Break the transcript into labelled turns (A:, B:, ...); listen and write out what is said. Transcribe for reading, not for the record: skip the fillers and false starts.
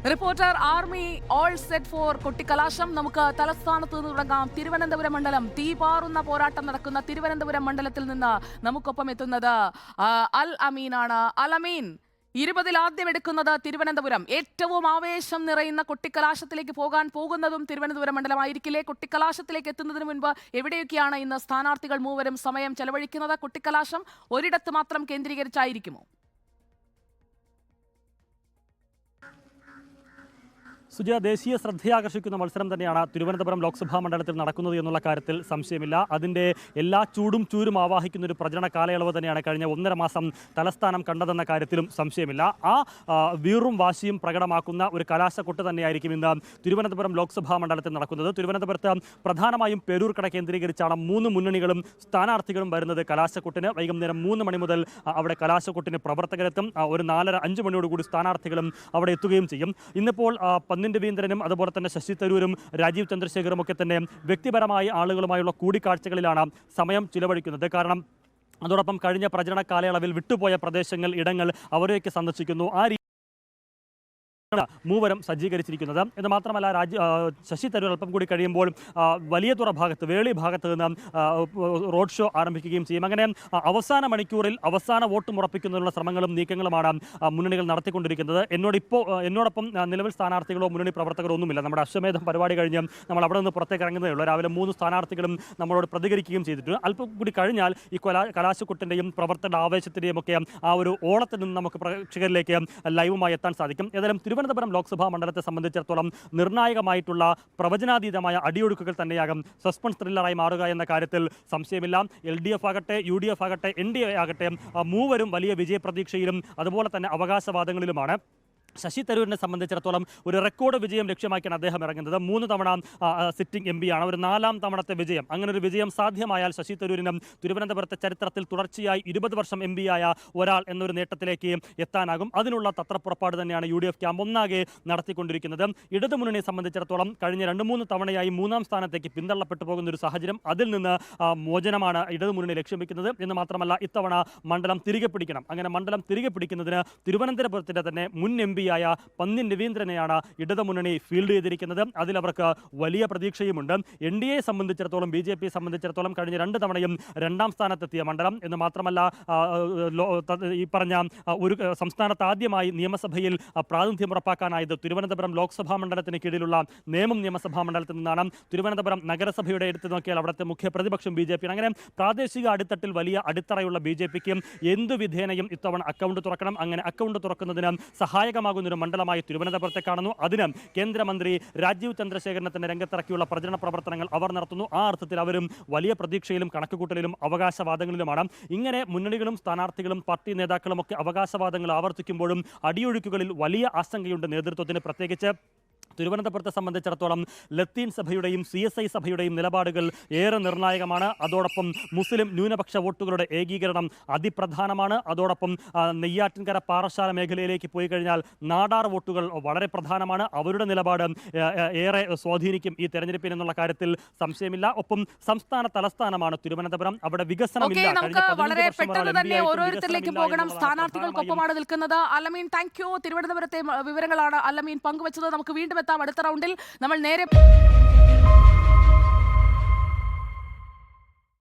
A: Reporter army all set for കൊട്ടിക്കലാശം. നമുക്ക് തലസ്ഥാനത്ത് നിന്ന് തുടങ്ങാം. തിരുവനന്തപുരം മണ്ഡലം തീപാറുന്ന പോരാട്ടം നടക്കുന്ന തിരുവനന്തപുരം മണ്ഡലത്തിൽ നിന്ന് നമുക്കൊപ്പം എത്തുന്നത് അൽ അമീനാണ്. അൽ അമീൻ, 20-ൽ ആദ്യം എടുക്കുന്നത് തിരുവനന്തപുരം. ഏറ്റവും ആവേശം നിറയുന്ന കൊട്ടിക്കലാശത്തിലേക്ക് പോകാൻ പോകുന്നതും തിരുവനന്തപുരം മണ്ഡലമായിരിക്കില്ലേ? കൊട്ടിക്കലാശത്തിലേക്ക് എത്തുന്നതിന് മുൻപ് എവിടെയൊക്കെയാണ് ഇന്ന് സ്ഥാനാർത്ഥികൾ മൂവരും സമയം ചെലവഴിക്കുന്നത്? കൊട്ടിക്കലാശം ഒരിടത്ത് മാത്രം കേന്ദ്രീകരിച്ചായിരിക്കുമോ?
B: സുജയ, ദേശീയ ശ്രദ്ധയാകർഷിക്കുന്ന മത്സരം തന്നെയാണ് തിരുവനന്തപുരം ലോക്സഭാ മണ്ഡലത്തിൽ നടക്കുന്നത് എന്നുള്ള കാര്യത്തിൽ സംശയമില്ല. അതിൻ്റെ എല്ലാ ചൂടും ചൂരും ആവാഹിക്കുന്ന ഒരു പ്രചരണ കാലയളവ് തന്നെയാണ് കഴിഞ്ഞ 1.5 മാസം തലസ്ഥാനം കണ്ടതെന്ന കാര്യത്തിലും സംശയമില്ല. ആ വീറും വാശിയും പ്രകടമാക്കുന്ന ഒരു കലാശക്കൊട്ട് തന്നെയായിരിക്കും ഇന്ന് തിരുവനന്തപുരം ലോക്സഭാ മണ്ഡലത്തിൽ നടക്കുന്നത്. തിരുവനന്തപുരത്ത് പ്രധാനമായും പേരൂർക്കട കേന്ദ്രീകരിച്ചാണ് 3 മുന്നണികളും സ്ഥാനാർത്ഥികളും വരുന്നത് കലാശക്കൊട്ടിന്. വൈകുന്നേരം 3 മണി മുതൽ അവിടെ കലാശക്കൊട്ടിന് പ്രവർത്തകരെത്തും. ഒരു 4:30-5 മണിയോടുകൂടി സ്ഥാനാർത്ഥികളും അവിടെ എത്തുകയും ചെയ്യും. ഇന്നിപ്പോൾ പന്നിൻ രവീന്ദ്രനും അതുപോലെ തന്നെ ശശി തരൂരും രാജീവ് ചന്ദ്രശേഖറും ഒക്കെ തന്നെ വ്യക്തിപരമായി ആളുകളുമായുള്ള കൂടിക്കാഴ്ചകളിലാണ് സമയം ചിലവഴിക്കുന്നത്. കാരണം അതോടൊപ്പം കഴിഞ്ഞ പ്രചരണ കാലയളവിൽ വിട്ടുപോയ പ്രദേശങ്ങൾ, ഇടങ്ങൾ അവരെയൊക്കെ സന്ദർശിക്കുന്നു. മൂവരും സജ്ജീകരിച്ചിരിക്കുന്നത്. എന്ന് മാത്രമല്ല, ശശി തരൂർ അല്പം കൂടി കഴിയുമ്പോൾ വലിയതുറ ഭാഗത്ത്, വേളി ഭാഗത്ത് നിന്ന് റോഡ് ഷോ ആരംഭിക്കുകയും ചെയ്യും. അങ്ങനെ അവസാന മണിക്കൂറിൽ അവസാന വോട്ട് മുറപ്പിക്കുന്നതിനുള്ള ശ്രമങ്ങളും നീക്കങ്ങളുമാണ് മുന്നണികൾ നടത്തിക്കൊണ്ടിരിക്കുന്നത്. എന്നോടൊപ്പം നിലവിൽ സ്ഥാനാർത്ഥികളോ മുന്നണി പ്രവർത്തകരോ ഒന്നുമില്ല. നമ്മുടെ അശ്വമേധം പരിപാടി കഴിഞ്ഞ് നമ്മൾ അവിടെ നിന്ന് പുറത്തേക്ക് ഇറങ്ങുന്നതേ ഉള്ളൂ. രാവിലെ 3 സ്ഥാനാർത്ഥികളും നമ്മളോട് പ്രതികരിക്കുകയും ചെയ്തിട്ടുണ്ട്. അല്പം കൂടി കഴിഞ്ഞാൽ ഈ കലാശക്കൊട്ടിൻ്റെയും പ്രവർത്തന ആവേശത്തിൻ്റെയും ഒക്കെ ആ ഒരു ഓളത്തിൽ നിന്ന് നമുക്ക് പ്രേക്ഷകരിലേക്ക് ലൈവുമായി എത്താൻ സാധിക്കും. ഏതായാലും തിരുവനന്തപുരം ലോക്സഭാ മണ്ഡലത്തെ സംബന്ധിച്ചിടത്തോളം നിർണായകമായിട്ടുള്ള പ്രവചനാതീതമായ അടിയൊഴുക്കുകൾ തന്നെയാകും സസ്പെൻസ് ത്രില്ലറായി മാറുക എന്ന കാര്യത്തിൽ സംശയമില്ല. LDF ആകട്ടെ, UDF ആകട്ടെ, NDA ആകട്ടെ, മൂവരും വലിയ വിജയപ്രതീക്ഷയിലും അതുപോലെ തന്നെ അവകാശവാദങ്ങളിലുമാണ്. ശശി തരൂരിനെ സംബന്ധിച്ചിടത്തോളം ഒരു റെക്കോർഡ് വിജയം ലക്ഷ്യമാക്കിയാണ് അദ്ദേഹം ഇറങ്ങുന്നത്. 3 തവണ സിറ്റിംഗ് MP ആണ്. ഒരു 4ാം തവണത്തെ വിജയം. അങ്ങനെ ഒരു വിജയം സാധ്യമായാൽ ശശി തരൂരിനും തിരുവനന്തപുരത്തെ ചരിത്രത്തിൽ തുടർച്ചയായി 20 വർഷം MP ആയ ഒരാൾ എന്നൊരു നേട്ടത്തിലേക്ക് എത്താനാകും. അതിനുള്ള തത്രപ്പുറപ്പാട് തന്നെയാണ് UDF ക്യാമ്പ് ഒന്നാകെ നടത്തിക്കൊണ്ടിരിക്കുന്നത്. ഇടതുമുന്നണിയെ സംബന്ധിച്ചിടത്തോളം കഴിഞ്ഞ 2-3 തവണയായി 3ാം സ്ഥാനത്തേക്ക് പിന്തള്ളപ്പെട്ടു പോകുന്ന ഒരു സാഹചര്യം. അതിൽ നിന്ന് മോചനമാണ് ഇടതുമുന്നണി ലക്ഷ്യം വയ്ക്കുന്നത്. എന്ന് മാത്രമല്ല, ഇത്തവണ മണ്ഡലം തിരികെ പിടിക്കണം. അങ്ങനെ മണ്ഡലം തിരികെ പിടിക്കുന്നതിന് തിരുവനന്തപുരത്തിൻ്റെ തന്നെ മുൻ MP ായ പന്നിൻ രവീന്ദ്രനെയാണ് ഇടതുമുന്നണി ഫീൽഡ് ചെയ്തിരിക്കുന്നത്. അതിലവർക്ക് വലിയ പ്രതീക്ഷയുമുണ്ട്. NDA സംബന്ധിച്ചിടത്തോളം, BJP സംബന്ധിച്ചിടത്തോളം കഴിഞ്ഞ 2 തവണയും 2ാം സ്ഥാനത്തെത്തിയ മണ്ഡലം. എന്ന് മാത്രമല്ല, ഈ പറഞ്ഞ ഒരു സംസ്ഥാനത്ത് ആദ്യമായി നിയമസഭയിൽ പ്രാതിനിധ്യം ഉറപ്പാക്കാനായത് തിരുവനന്തപുരം ലോക്സഭാ മണ്ഡലത്തിന് കീഴിലുള്ള നേമം നിയമസഭാ മണ്ഡലത്തിൽ നിന്നാണ്. തിരുവനന്തപുരം നഗരസഭയുടെ എടുത്തു നോക്കിയാൽ അവിടുത്തെ മുഖ്യ പ്രതിപക്ഷം BJP. അങ്ങനെ പ്രാദേശിക അടിത്തട്ടിൽ വലിയ അടിത്തറയുള്ള BJPക്ക് എന്തു വിധേനയും ഇത്തവണ അക്കൗണ്ട് തുറക്കണം. അങ്ങനെ അക്കൗണ്ട് തുറക്കുന്നതിന് സഹായകമാകുന്ന ഒരു മണ്ഡലമായി തിരുവനന്തപുരത്തെ കാണുന്നു. അതിന് കേന്ദ്രമന്ത്രി രാജീവ് ചന്ദ്രശേഖരനെ തന്നെ രംഗത്തിറക്കിയുള്ള പ്രചരണ പ്രവർത്തനങ്ങൾ അവർ നടത്തുന്നു. ആ അർത്ഥത്തിൽ അവരും വലിയ പ്രതീക്ഷയിലും കണക്കുകൂട്ടലിലും അവകാശവാദങ്ങളിലുമാണ്. ഇങ്ങനെ മുന്നണികളും സ്ഥാനാർത്ഥികളും പാർട്ടി നേതാക്കളും ഒക്കെ അവകാശവാദങ്ങൾ ആവർത്തിക്കുമ്പോഴും അടിയൊഴുക്കുകളിൽ വലിയ ആശങ്കയുണ്ട് നേതൃത്വത്തിന്. പ്രത്യേകിച്ച് തിരുവനന്തപുരത്തെ സംബന്ധിച്ചിടത്തോളം ലത്തീൻ സഭയുടെയും CSI സഭയുടെയും നിലപാടുകൾ ഏറെ നിർണായകമാണ്. അതോടൊപ്പം മുസ്ലിം ന്യൂനപക്ഷ വോട്ടുകളുടെ ഏകീകരണം അതിപ്രധാനമാണ്. അതോടൊപ്പം നെയ്യാറ്റിൻകര പാറശാല മേഖലയിലേക്ക് പോയി കഴിഞ്ഞാൽ നാടാർ വോട്ടുകൾ വളരെ പ്രധാനമാണ്. അവരുടെ നിലപാട് ഏറെ സ്വാധീനിക്കും ഈ തെരഞ്ഞെടുപ്പിൽ എന്നുള്ള കാര്യത്തിൽ സംശയമില്ല. ഒപ്പം സംസ്ഥാന തലസ്ഥാനമാണ് തിരുവനന്തപുരം. അവിടെ വികസനമില്ല.
A: വളരെ പെട്ടെന്ന് തന്നെ ഓരോരുത്തരിലേക്കും പോകണം. സ്ഥാനാർത്ഥികൾക്കൊപ്പമാണ് നിൽക്കുന്നത്. അലമീൻ, താങ്ക് യു. തിരുവനന്തപുരത്തെ വിവരങ്ങളാണ് അലമീൻ പങ്കുവച്ചത്. നമുക്ക് വീണ്ടും എത്താം അടുത്ത റൗണ്ടിൽ. നമ്മൾ നേരെ